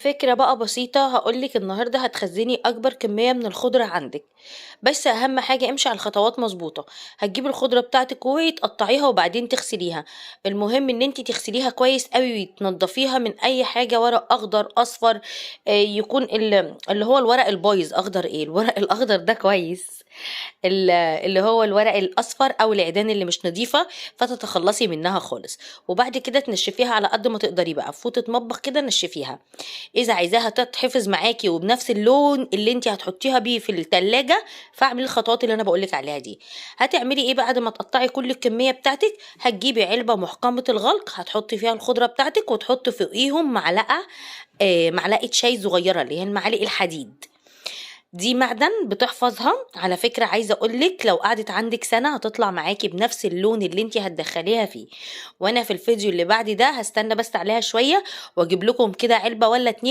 فكرة بقى بسيطة هقولك النهاردة هتخزني أكبر كمية من الخضرة عندك. بس أهم حاجة امشي على الخطوات مظبوطة. هتجيبي الخضرة بتاعتك وتقطعيها وبعدين تغسليها. المهم ان انتي تغسليها كويس قوي وتنضفيها من اي حاجة، ورق اخضر اصفر. يكون اللي هو الورق البايظ. اخضر ايه؟ الورق الاخضر ده كويس. اللي هو الورق الاصفر او العيدان اللي مش نظيفه، فتتخلصي منها خالص. وبعد كده تنشفيها على قد ما تقدري بقى في فوطه مطبخ كده، نشفيها. اذا عايزاها تتحفظ معاكي وبنفس اللون اللي انت هتحطيها بيه في التلاجة، فاعملي الخطوات اللي انا بقولك عليها دي. هتعملي ايه بعد ما تقطعي كل الكميه بتاعتك؟ هتجيبي علبه محكمه الغلق، هتحطي فيها الخضره بتاعتك وتحطي فوقيهم معلقه، معلقه شاي صغيره اللي هي المعالق الحديد. دي معدن بتحفظها على فكرة. عايزة اقولك لو قعدت عندك سنة هتطلع معاكي بنفس اللون اللي انتي هتدخليها فيه. وانا في الفيديو اللي بعد ده هستنى بس عليها شوية واجيب لكم كده علبة ولا اتنين